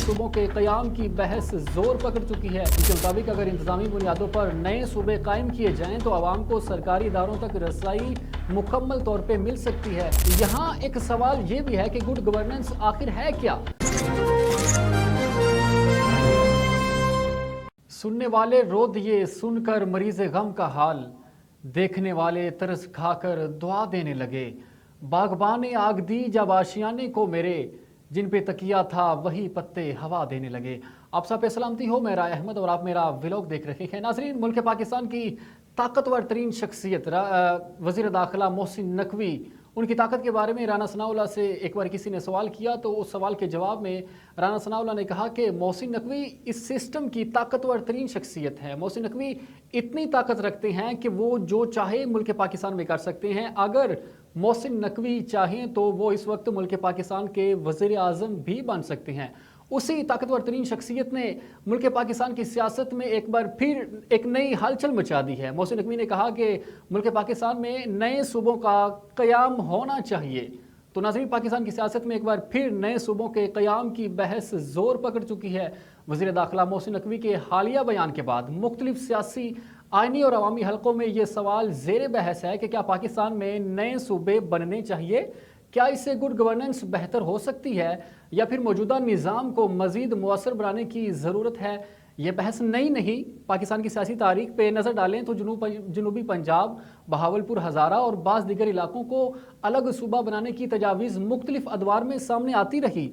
صوبوں کے قیام کی بحث زور پکڑ چکی ہے۔ اس کے مطابق اگر انتظامی بنیادوں پر نئے صوبے قائم کیے جائیں تو عوام کو سرکاری اداروں تک رسائی مکمل طور پہ مل سکتی ہے۔ یہاں ایک سوال یہ بھی ہے کہ گڈ گورننس آخر ہے کیا؟ سننے والے رو دیے سن کر مریض غم کا حال، دیکھنے والے ترس کھا کر دعا دینے لگے۔ باغبان نے آگ دی جب آشیانے کو میرے، جن پہ تکیہ تھا وہی پتے ہوا دینے لگے۔ آپ سب پہ سلامتی ہو، میں رائے احمد اور آپ میرا ولاگ دیکھ رہے ہیں۔ ناظرین، ملک پاکستان کی طاقتور ترین شخصیت وزیر داخلہ محسن نقوی، ان کی طاقت کے بارے میں رانا ثناء اللہ سے ایک بار کسی نے سوال کیا تو اس سوال کے جواب میں رانا ثناء اللہ نے کہا کہ محسن نقوی اس سسٹم کی طاقتور ترین شخصیت ہے۔ محسن نقوی اتنی طاقت رکھتے ہیں کہ وہ جو چاہے ملک پاکستان میں کر سکتے ہیں۔ اگر محسن نقوی چاہیں تو وہ اس وقت ملک پاکستان کے وزیر اعظم بھی بن سکتے ہیں۔ اسی طاقتور ترین شخصیت نے ملک پاکستان کی سیاست میں ایک بار پھر ایک نئی ہلچل مچا دی ہے۔ محسن نقوی نے کہا کہ ملک پاکستان میں نئے صوبوں کا قیام ہونا چاہیے۔ تو ناظرین، پاکستان کی سیاست میں ایک بار پھر نئے صوبوں کے قیام کی بحث زور پکڑ چکی ہے۔ وزیر داخلہ محسن نقوی کے حالیہ بیان کے بعد مختلف سیاسی، آئینی اور عوامی حلقوں میں یہ سوال زیر بحث ہے کہ کیا پاکستان میں نئے صوبے بننے چاہیے؟ کیا اس سے گڈ گورننس بہتر ہو سکتی ہے یا پھر موجودہ نظام کو مزید مؤثر بنانے کی ضرورت ہے؟ یہ بحث نئی نہیں۔ پاکستان کی سیاسی تاریخ پہ نظر ڈالیں تو جنوبی پنجاب، بہاولپور، ہزارہ اور بعض دیگر علاقوں کو الگ صوبہ بنانے کی تجاویز مختلف ادوار میں سامنے آتی رہی۔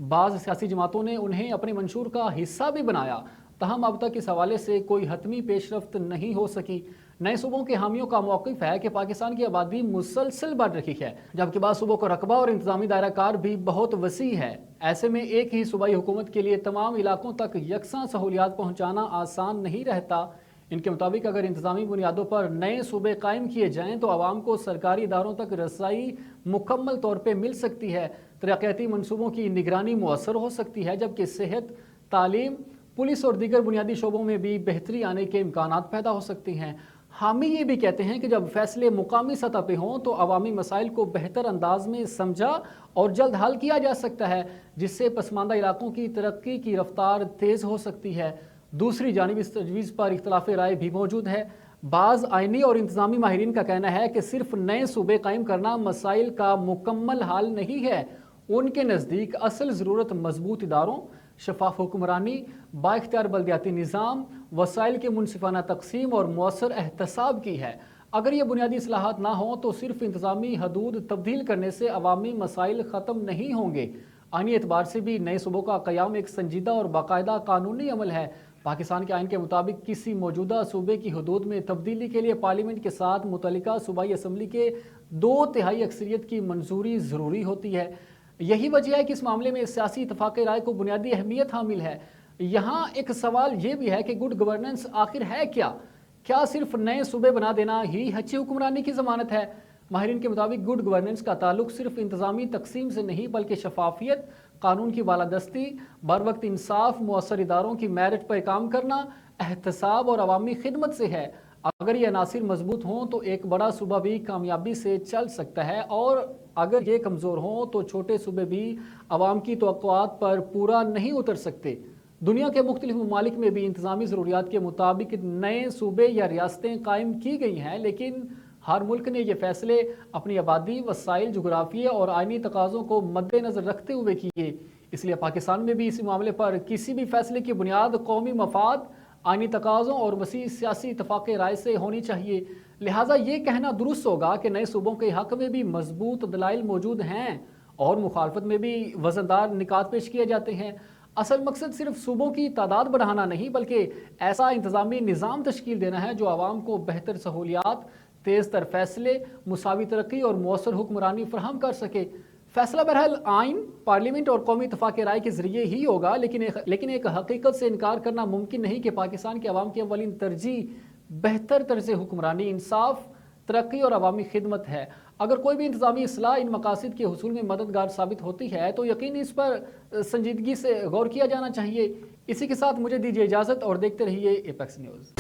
بعض سیاسی جماعتوں نے انہیں اپنے منشور کا حصہ بھی بنایا، تاہم اب تک اس حوالے سے کوئی حتمی پیش رفت نہیں ہو سکی۔ نئے صوبوں کے حامیوں کا موقف ہے کہ پاکستان کی آبادی مسلسل بڑھ رہی ہے، جبکہ بعض صوبوں کا رقبہ اور انتظامی دائرہ کار بھی بہت وسیع ہے۔ ایسے میں ایک ہی صوبائی حکومت کے لیے تمام علاقوں تک یکساں سہولیات پہنچانا آسان نہیں رہتا۔ ان کے مطابق اگر انتظامی بنیادوں پر نئے صوبے قائم کیے جائیں تو عوام کو سرکاری اداروں تک رسائی مکمل طور پہ مل سکتی ہے، ترقیاتی منصوبوں کی نگرانی مؤثر ہو سکتی ہے، جبکہ صحت، تعلیم، پولیس اور دیگر بنیادی شعبوں میں بھی بہتری آنے کے امکانات پیدا ہو سکتے ہیں۔ حامی یہ بھی کہتے ہیں کہ جب فیصلے مقامی سطح پہ ہوں تو عوامی مسائل کو بہتر انداز میں سمجھا اور جلد حل کیا جا سکتا ہے، جس سے پسماندہ علاقوں کی ترقی کی رفتار تیز ہو سکتی ہے۔ دوسری جانب اس تجویز پر اختلاف رائے بھی موجود ہے۔ بعض آئینی اور انتظامی ماہرین کا کہنا ہے کہ صرف نئے صوبے قائم کرنا مسائل کا مکمل حل نہیں ہے۔ ان کے نزدیک اصل ضرورت مضبوط اداروں، شفاف حکمرانی، با اختیار بلدیاتی نظام، وسائل کے منصفانہ تقسیم اور مؤثر احتساب کی ہے۔ اگر یہ بنیادی اصلاحات نہ ہوں تو صرف انتظامی حدود تبدیل کرنے سے عوامی مسائل ختم نہیں ہوں گے۔ آئینی اعتبار سے بھی نئے صوبوں کا قیام ایک سنجیدہ اور باقاعدہ قانونی عمل ہے۔ پاکستان کے آئین کے مطابق کسی موجودہ صوبے کی حدود میں تبدیلی کے لیے پارلیمنٹ کے ساتھ متعلقہ صوبائی اسمبلی کے 2/3 اکثریت کی منظوری ضروری ہوتی ہے۔ یہی وجہ ہے کہ اس معاملے میں سیاسی اتفاق رائے کو بنیادی اہمیت حامل ہے۔ یہاں ایک سوال یہ بھی ہے کہ گڈ گورننس آخر ہے کیا؟ کیا صرف نئے صوبے بنا دینا ہی اچھی حکمرانی کی ضمانت ہے؟ ماہرین کے مطابق گڈ گورننس کا تعلق صرف انتظامی تقسیم سے نہیں بلکہ شفافیت، قانون کی بالادستی، بروقت انصاف، مؤثر اداروں کی میرٹ پر کام کرنا، احتساب اور عوامی خدمت سے ہے۔ اگر یہ عناصر مضبوط ہوں تو ایک بڑا صوبہ بھی کامیابی سے چل سکتا ہے، اور اگر یہ کمزور ہوں تو چھوٹے صوبے بھی عوام کی توقعات پر پورا نہیں اتر سکتے۔ دنیا کے مختلف ممالک میں بھی انتظامی ضروریات کے مطابق نئے صوبے یا ریاستیں قائم کی گئی ہیں، لیکن ہر ملک نے یہ فیصلے اپنی آبادی، وسائل، جغرافیے اور آئینی تقاضوں کو مد نظر رکھتے ہوئے کیے۔ اس لیے پاکستان میں بھی اس معاملے پر کسی بھی فیصلے کی بنیاد قومی مفاد، آئینی تقاضوں اور وسیع سیاسی اتفاق رائے سے ہونی چاہیے۔ لہٰذا یہ کہنا درست ہوگا کہ نئے صوبوں کے حق میں بھی مضبوط دلائل موجود ہیں اور مخالفت میں بھی وزندار نکات پیش کیے جاتے ہیں۔ اصل مقصد صرف صوبوں کی تعداد بڑھانا نہیں بلکہ ایسا انتظامی نظام تشکیل دینا ہے جو عوام کو بہتر سہولیات، تیز تر فیصلے، مساوی ترقی اور مؤثر حکمرانی فراہم کر سکے۔ فیصلہ بہرحال آئین، پارلیمنٹ اور قومی اتفاق رائے کے ذریعے ہی ہوگا، لیکن ایک حقیقت سے انکار کرنا ممکن نہیں کہ پاکستان کے عوام کی اولین ترجیح بہتر طرز حکمرانی، انصاف، ترقی اور عوامی خدمت ہے۔ اگر کوئی بھی انتظامی اصلاح ان مقاصد کے حصول میں مددگار ثابت ہوتی ہے تو یقینی اس پر سنجیدگی سے غور کیا جانا چاہیے۔ اسی کے ساتھ مجھے دیجیے اجازت اور دیکھتے رہیے ایپیکس نیوز۔